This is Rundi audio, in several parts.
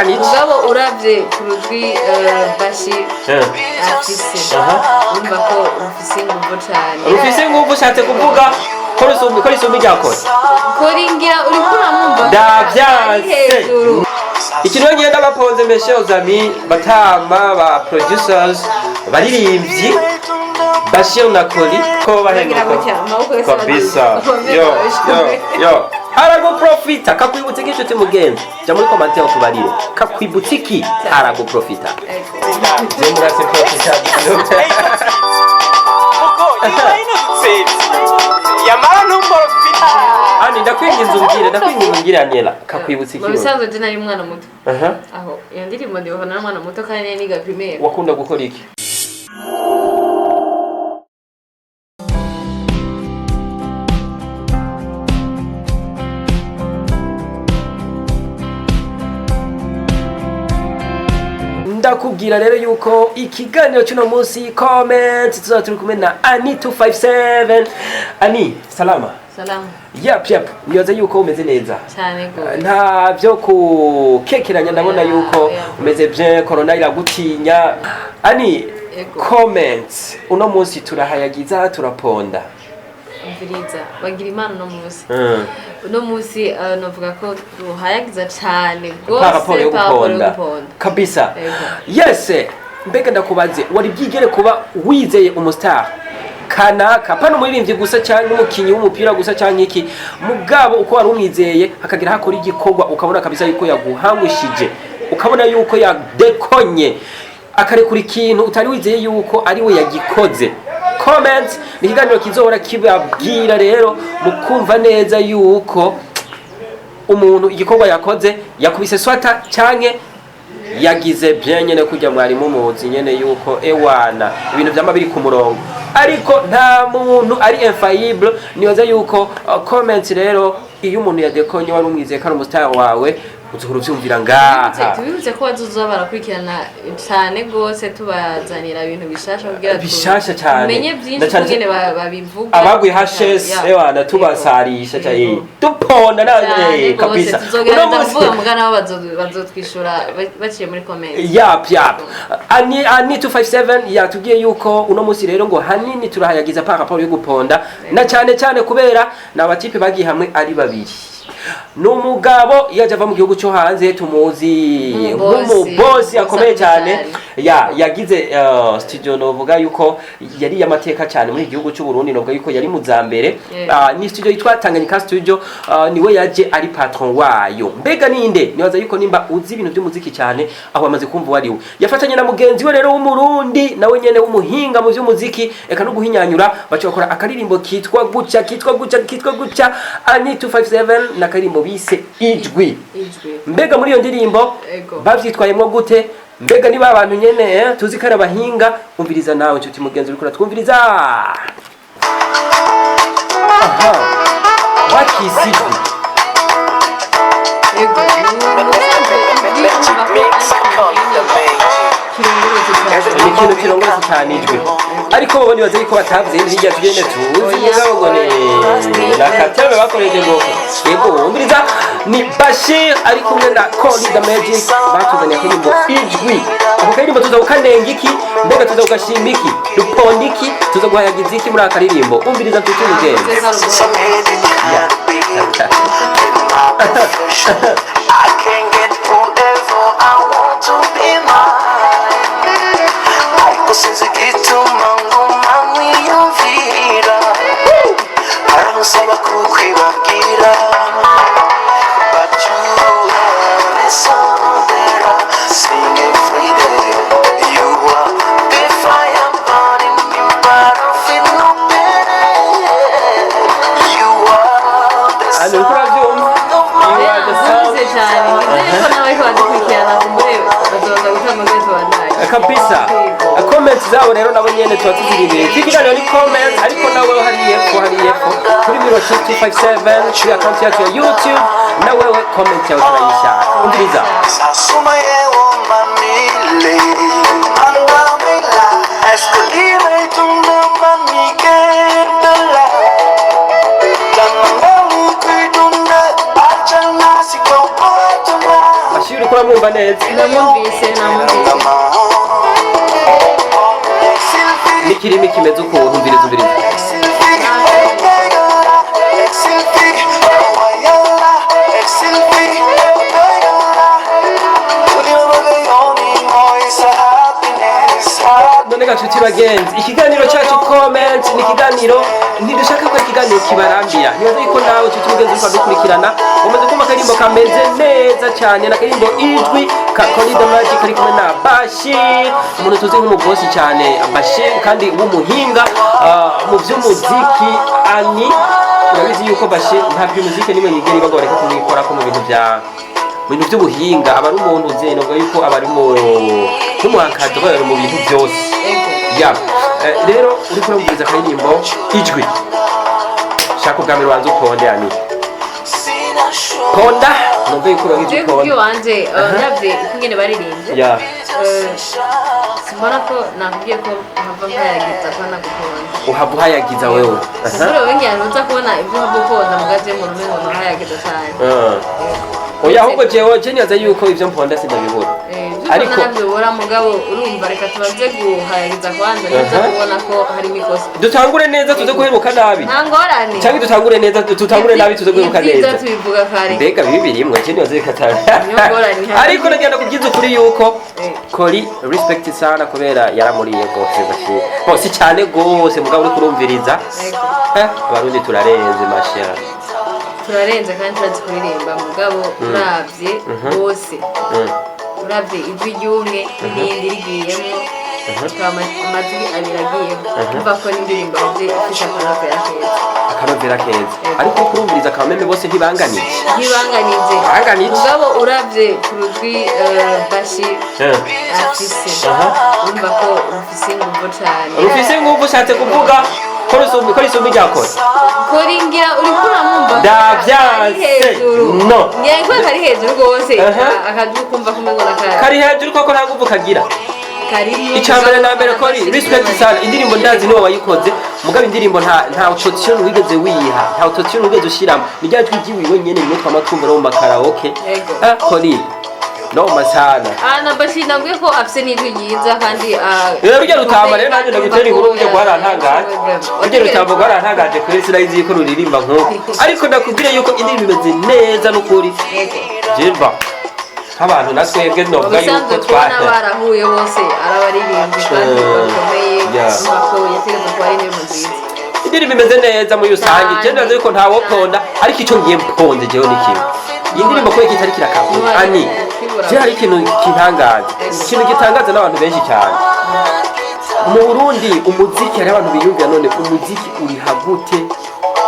niki mugabo uravye kurudwi bashi afise urumva ko rufise inguvu cane rufise nguvu ushatse kuvuga ko risumba iryakora koringira uri kuramumva ndavyanse ikintu ngenda baponze mes amis batama ba producers baririmbyi Bashir na Koli ko baheruka kabisa yo arago profita kakwibutse gishuti mugenzi jya muri commentaire tubarire kakwibutse iki arago profita zemura se profita yamara numborofita ani ndakwinginze umbwire Aniela kakwibutse iki bisanzwe je nari umwana muto aho iyo ndirimbo ndiho na mwana muto kandi niga primaire wakunda gukora iki ndakubwira rero yuko ikiganiro cy'uno munsi comment tuzaba turi kumwe na Ani 257 Ani salama yap niyoza yuko umeze neza cyane gose nta byo kukekeranya ndabona yuko umeze bien corona iragutinya Ani comment uno munsi turahayagiza turaponda umviriza bagira imana no munsi novuga ko ruhayagiza cyane gose guponda kabisa yes mbega ndakubaze wari byigere kuba wizeye umustar kanaka pano muririmbyi gusa cyangwa umukinyi w'umupira gusa cyangwa iki mugabo uko wari umwizeye hakagira hakora igikorwa ukabona kabisa yuko yaguhangushije ukabona yuko yadekonye akarekura ikintu utari wizeye yuko ari we yagikoze comment ni kiganiro kizohora kibabwira rero mukumva neza yuko umuntu igikorwa yakoze yakubise swata canke yagize bien nyene kujya mwarimu muzi nyene yuko ewana ibintu byama biri ku murongo ariko nta muntu ari infaillible niyoza yuko comment rero iyo umuntu yadekonye wari umwizeye kandi umustar wawe uzuhuru byumvira ngaha tubibutse ko bazoza barakurikirana cyane gose tubazanira ibintu bishasha kugira bishasha cyane umenye byinshi kugene babivuga abagwi hashes ewana tubasarisha cyane duponda nawe kabisa uno munsi mugana bazotwishura baciye muri comment yap Ani 257 yatubwiye yuko uno munsi rero ngo hanini turahayagiza par rapport yo guponda na cyane kubera n'abatipe bagiye hamwe ari babiri numugabo yaje ava mu gihugu cyo hanze tumuzi nk'umubosi akomeye cyane yagize studio novuga yuko yari yamateka cyane muri gihugu cy'u Burundi novuga yuko yari muzambere ni studio yitwa Tanganyika studio niwe yaje ari patron wayo mbega ninde nibaza yuko nimba uzi ibintu by'umuziki cyane aho amaze kumva wariwe yafatanye na mugenzi we rero w'umurundi nawe nyene w'umuhinga mu by'umuziki eka no guhinyanyura bacho bakora akaririmbo kitwa guca Ani 257 na karimbo bise ijwi mbega muri iyo ndirimbo bavyitwayemo gute mbega niba abantu nyene tuzi kare abahinga umviriza nawe nshuti mugenzi uri kuratwumviriza bakisijwi ikintu kirongoretse cyane ijwi ariko bo nibaze yuko batavuze hirya tugende tuzi mugabo ngo ni nakatebe bakoreje ngo yego umviriza ni Bashir ari kumwe na Koli the Magic batuzanye akaririmbo ijwi ako karirimbo tuzagukanenga iki mbega tuzagashima iki duponda iki tuzaguhayagiza iki muri akaririmbo umviriza tuti mugenzi I can't get whoever I want to be mine. Since I get to mango mami yumvira aramusaba kukwibagira but you have a song that I sing every day. You are the fire burning me but I feel no pain. You are the sound of my kabisa comment zabo rero nabo nyene twatuziribeye kikiganiro ni comment ariko nawe hari yepfo kuri 0257 kuri account yacu ya YouTube nawe comment yawe turayishaka umviriza Sasuma yewo mamile andamela escolire tunda mamike dala Bashir kuri uramwumva neza ndamwumvise n'ikirimi kimeze ukuntu umviriza none gacuti bagenzi ikiganiro cyacu comment ni ikiganiro ntidushaka ko ikiganiro kibarambira nibaza yuko nawe cuti mugenzi uko dukurikirana umaze kumva akarimbo kameze neza cyane n'akarimbo ijwi ka Colida Magic kari kumwe na Bashir umuntu tuzi nk'umubosi cyane Bashir kandi w'umuhinga mu by'umuziki ani urabizi yuko Bashir nta by'umuziki nimwe yigera bagoreka kumwikora ko mu bintu by'ubuhinga aba ari umuntu uzi no yuko aba ari nk'umuhankadreur mu bintu byose ya rero uri kurumviriza akaririmbo ijwi shaka ubwa mbere wanze uponde ani ponda numva yuko uragize je ponda kubyo wanje navye ukungene baririmbye ya simbona ko nakubwiye ko hava nkayagiza pana guponda uhava uhayagiza wewe sura wengi anuza kubona ibyo hava uponda mugaje mu rumengo no hayagiza cyane oya ahubwo jewe nibaza yuko ivyo mponda sindabibura ariko nabibura mugabo urumva reka tubanze guhayagiza kwanza neza kubona ko hari mikosa dutangure neza tuze guheruka nabi ntangorane cyangwa dutangure neza tutangure nabi tuze guheruka neza tubivuga kare mbega bibirimwe je nibaza reka Nyongorane. ariko nagenda kubyiza ukuri yuko Kori respect sana kubera yaramuriye gose Bashir si cyane gose mugabo uri kurumviriza abarundi turarenze mashya turarenze kandi turazi kuririmba mugabo uravye bose uravye ijwi ry'umwe n'irindi rigiyemo amajwi abiri agiyemo umva ko n'indirimbo yaje ifite akanovera keza ariko kurumviriza akameme bose ntibanganije mugabo uravye ku rujwi Bashir afise umva ko rufise inguvu cane rufise inguvu ushatse kuvuga ko risumba iryakora koringira uri kuramwumva ndavyanse no ngiye ko kari hejuru rwose akajwi kumva kumengo kari hejuru koko nta nguvu kagira icambere na mbere Kori respect sana indirimbo ndazi niwe wayikoze mugabo indirimbo nta autotune wigeze wiha nta autotune wigeze ushiramo ni rya jwi jiwe nyene nimwe twamatumvira mu makaraoke Kori no masana na Bashir nabwiye ko afise n'ijwi ryiza kandi rero ujya rutamba rero nanjye ndagutera inkuru ujye guharantangaje ujye rutamba guharantangaje kuri sirayizi ko ruririmba nk'uko ariko ndakubwire yuko indirimbo imeze neza n'ukuri jemba nk'abantu natwebwe novuga yuko barahuye bose arabaririmbyi kandi bakomeye ko yategetse ko ari indirimbo nziza indirimbo imeze neza muri rusange je ndazi yuko ntawo ponda ariko icyo ngiye mponze jewe n'ikintu iyi ndirimbo ko kitari kirakabura ani je hari ikintu kintangaza ikintu gitangaza n'abantu benshi cyane mu Burundi umuziki hari abantu biyumvira none umuziki uri hagute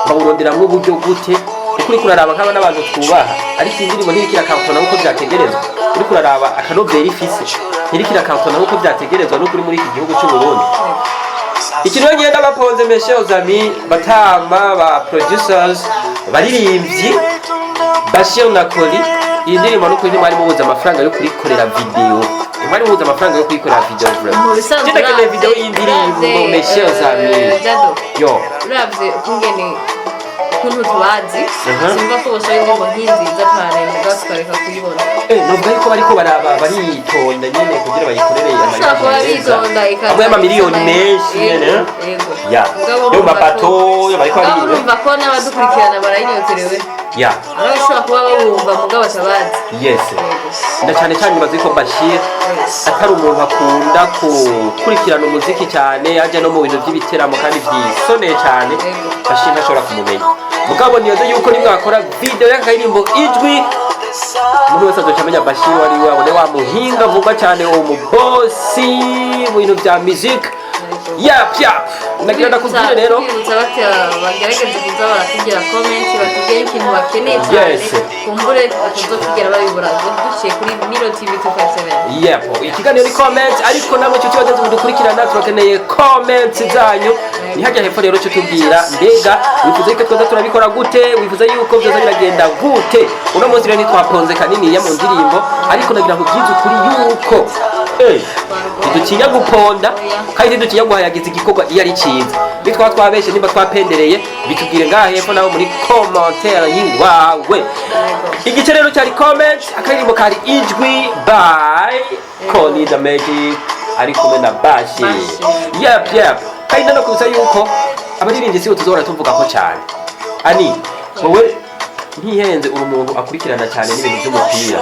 bawuronderamwo uburyo gute ukuri kuraraba nk'aba n'abantu twubaha ariko indirimbo ntirikirakampona nk'uko byategerezwa uri kuraraba akanovera ifise ntirikirakampona nk'uko byategerezwa n'ukuri muri iki gihugu cy'u Burundi ikintu ngenda baponze messieurs amis batama ba producers baririmbyi Bashir na Kori iyi ndirimbo n'ukuri mwari mubuze amafaranga yo kurikorera video mwari mubuze amafaranga yo kurikorera video vraiment kidakene video y'indirimbo messieurs amis yo uravye kungene kuntu tubazi simba ko boshoye indirimbo nk'inziza cyane mugabo tukareka kuyibona novuga yuko bariko baritonda nyene kugira bayikorere amwe y'amamiliyoni menshi nyene yo mapato bariko barumva ko n'abadukurikirana barayinyoterewe arashobora kuba bawumva mugabo atabazi yes na cyane cyane bazi ko Bashir atari umuntu akunda gukurikirana umuziki cyane ajya no mu bintu by'ibiteramo kandi byisoneye cyane Bashir ntashobora kumumenya mugabo niyoze yuko nimwakora video y'akaririmbo ijwi muri wese azocamenya Bashir wari wabone wa muhinga vuba cyane uwo mubosi mu bintu bya music yap nagira ndakubwira rero bagerageze kuza baratugira comment batubwire ikintu bakeneye cyane kumbure batazokigera babibura duciye kuri Miro TV 257 ikiganiro ni comment ariko namwe cyo kibazo dukurikirana turakeneye comment zanyu ni hajya hepfo rero cyo tubwira mbega wifuza ko twaza turabikora gute wifuza yuko byoza biragenda gute uno munsi rero nitwaponze kanini ya mu ndirimbo ariko nagira ngo byize kuri yuko ntidutinya guponda kandi ntidutinya guhayagiza igikorwa iyo ari cyiza bitwa twabeshe nimba twapendereye bitubwire ngaha hepfo nawe muri commentaire yiwawe igice rero cyari comment akaririmbo kari ijwi by Call the Magic ari kumwe na Bashi yep kandi no kuza yuko abaririmbyi sibo tuzora tuvuga ko cyane ani wowe ntihenze uri umuntu akurikirana cyane n'ibintu by'umupira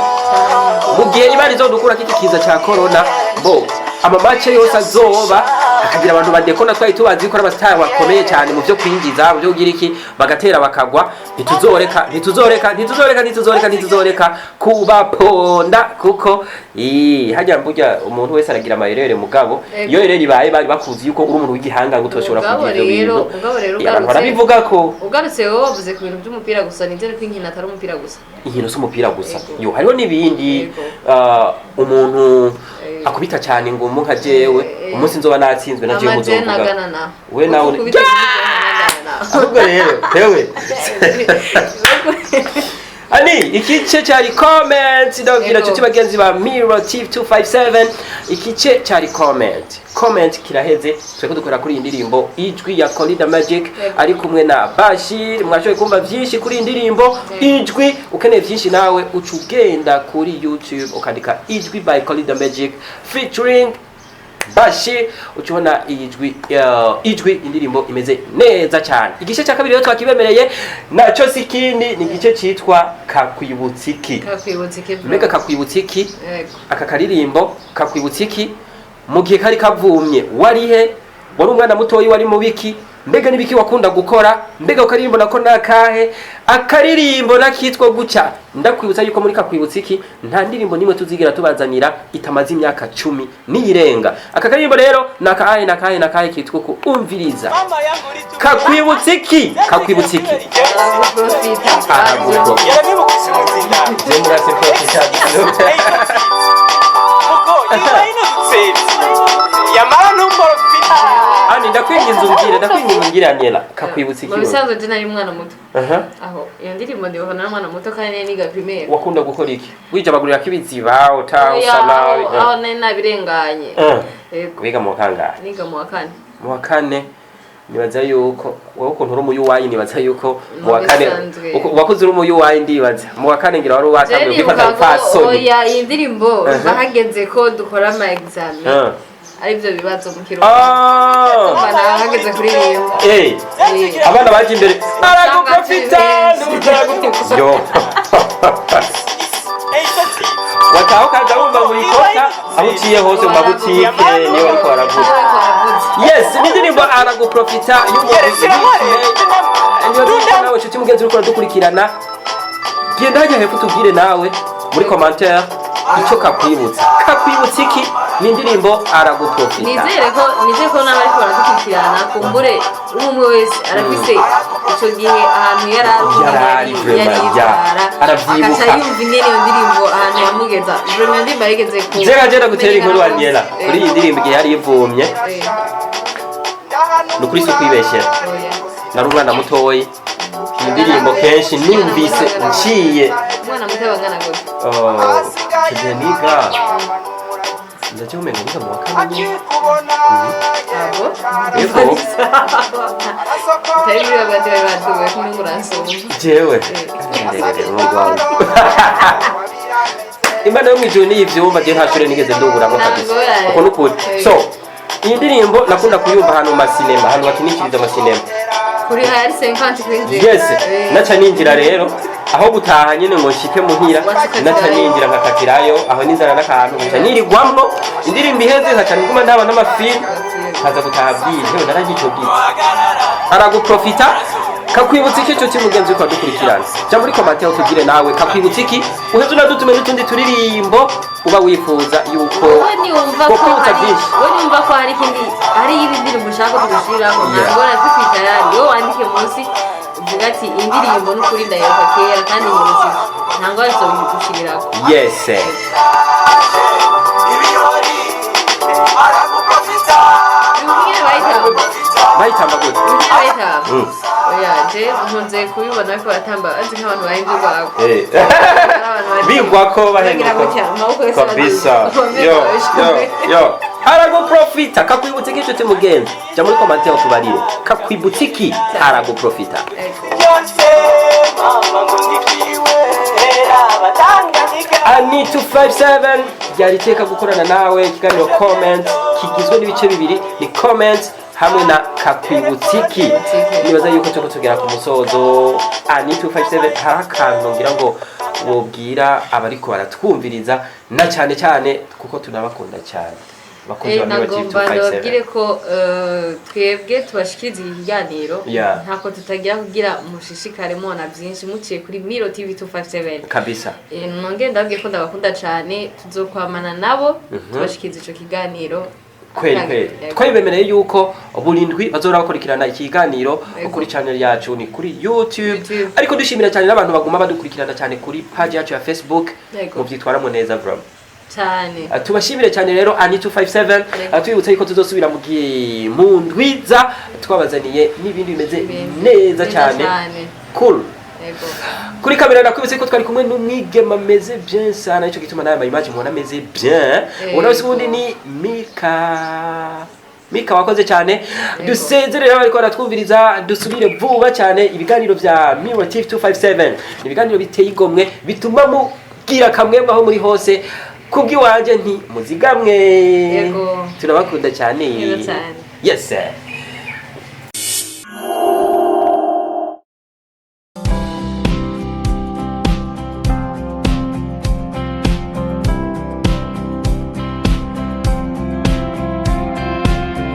mu gihe imana izodukura kiki kiza cya corona bo amamatch yose azoba akagira abantu badekona twari tubazi ko abastar bakomeye cyane mu byo kwinjiza mu byo kugira iki bagatera bakagwa ntituzoreka kubaponda kuko hajya mburya umuntu wese aragira amayerere mugabo iyo rero ibaye bari bakuzi yuko uri umuntu w'igihanga ngo utoshobora kugira ibintu abantu barabivuga ko ugarutse wowe wavuze ku bintu by'umupira gusa nizere ko inkino atari umupira gusa inkino si umupira gusa yo hariho n'ibindi umuntu akubita cyane ngo nka jewe umunsi nzoba natsinzwe na jewe muzovuga we nawe ahubwo rero tewe ani ikice cyari comment ndabwira cyo bagenzi ba Mirror TV 257 ikice cyari comment kiraheze twe dukora kuri indirimbo ijwi ya Call the Magic ari kumwe na Bashir mwashoye kumva byinshi kuri indirimbo ijwi ukeneye byinshi nawe ucugenda kuri YouTube ukandika ijwi by Call the Magic featuring Bashi ucubona ijwi indirimbo imeze neza cyane igice cya kabiri rero twakibemereye naco sikindi ni igice citwa kakwibutsiki mbega kakwibutsiki aka karirimbo kakwibutsiki mu gihe kari kavumye warihe wari umwana mutoyi wari mu biki mbega nibiki wakunda gukora mbega ukaririmbo nako nakahe akaririmbo nakitwa guca ndakwibutsa yuko muri kakwibutsiki nta ndirimbo nimwe tuzigira tubazanira itamaze imyaka 10 niyirenga aka karirimbo rero nakahe kitwa ko umviriza kakwibutsiki ani ndakwinginze Aniela kakwibutsiki mu bisanzwe je nari umwana muto aho iyo ndirimbo ndi bahona n'umwana muto kandi niga primaire wakunda gukora iki wijabagurira kibiziba utasana aho nabirenganye wiga mu kangahe niga mu wa kane nibaza yuko wowe ukuntu uri umuyuwayi nibaza yuko mu wa kane wakuze uri umuyuwayi ndibaza mu wa kane ngira wari watamwe kwifata fasoni oya iyi ndirimbo bahageze ko dukora ama examen aribyo bibazo mu kiruhuko bana hageze kuri iyo abana baje imbere araguprofita yo wataho kaza wumva muri kota aho uciye hose mu mabutike niyo ariko baravuga yes n'indirimbo araguprofita nawe nshuti mugenzi uriko dukurikirana genda hajya hepfo tubwire nawe muri commentaire icyo kakwibutsa iki ni indirimbo araguprofita nizere ko n'abari ko baradukurikirana kumbure umwe wese arafise icyo gihe ahantu yari aravyibuka yumva ingene iyo ndirimbo ahantu yamugeza vraiment ndirimbo yigeze ku jera gutera inkuru Aniela kuri iyi ndirimbo igihe yari ivumye nukuri se kwibeshyera nari umwana mutoyi indirimbo kenshi numvise nciye umwana muto bangana gute niga ndaje umenye niga mu wa kane yego tayibira abandi batuwe kumunguransoma jewe ndegere mu Rwanda imana yo mwijuru niyivyumva je ntashure nigeze ndunguramo kabisa uko nukuri so iyi ndirimbo nakunda kuyumva ahantu mu masinema ahantu bakinikiriza amasinema kuri hari 50 kwinjira yes naca ninjira rero aho gutaha nyene ngo nshike muhira naca ninjira nkakatirayo aho ninzara n'akantu nca nirigwamwo indirimbo iheze nkaca nguma ndaba n'amafilm kaza gutaha bwije naragico bwije araguprofita kakwibutsa iki cyo kimugenzi ko dukurikirana cyo muri commentaire tugire nawe kakwibutsa iki uheze unadutume n'utundi turirimbo uba wifuza yuko ni umva ko hari ikindi hari ibindirimbo ushaka kugushiraho ntabwo nazifite yari yo wandike munsi uvuga ati indirimbo n'ukuri ndayoka kera kandi nyibutse ntabwo ari so bigushiriraho yes bayitamba gute oya je nkunze kubibona ko batamba azi nk'abantu bahindurwa bigwako bahenuka kabisa yo araguprofita kakwibutsa inshuti mugenzi jya muri komante utubarire kakwibutsa iki araguprofita Ani 257 ryari iteka gukorana nawe ikiganiro comment kigizwe n'ibice bibiri ni comment hamwe na kakwibutsiki nibaza yuko cyo kutugera ku musozo Ani 257 harakantu ngira ngo wobwira abariko baratwumviriza na cyane cyane kuko tunabakunda cyane bakunze babwire ko twebwe tubashikiriza ikiganiro ntako tutagira kugira mushishikare mubona byinshi muciye kuri Miro TV 257 kabisa nongeye ndabwiye ko ndabakunda cyane tuzokwamana nabo tubashikiriza ico kiganiro kweli twabemereye yuko burindwi bazora bakurikirana ikiganiro kuri channel yacu ni kuri YouTube ariko dushimira cyane n'abantu baguma badukurikirana cyane kuri page yacu ya Facebook mu byitwaramo neza bro cyane tubashimire cyane rero Ani 257 twibutse yuko tuzosubira mu ndwiza twabazaniye n'ibindi bimeze neza cyane cool kuri kamera nakwibutse ko twari kumwe n'umwigema ameze bien sana ico gituma nayo image mubona ameze bien ubona wese ubundi ni Mika wakoze cyane dusezerera bariko baratwumviriza dusubire vuba cyane ibiganiro vya Miro TV 257 ibiganiro biteye igomwe bituma mugira kamwemwe aho muri hose kubw'iwanje nti muzigamwe turabakunda cyane yes sir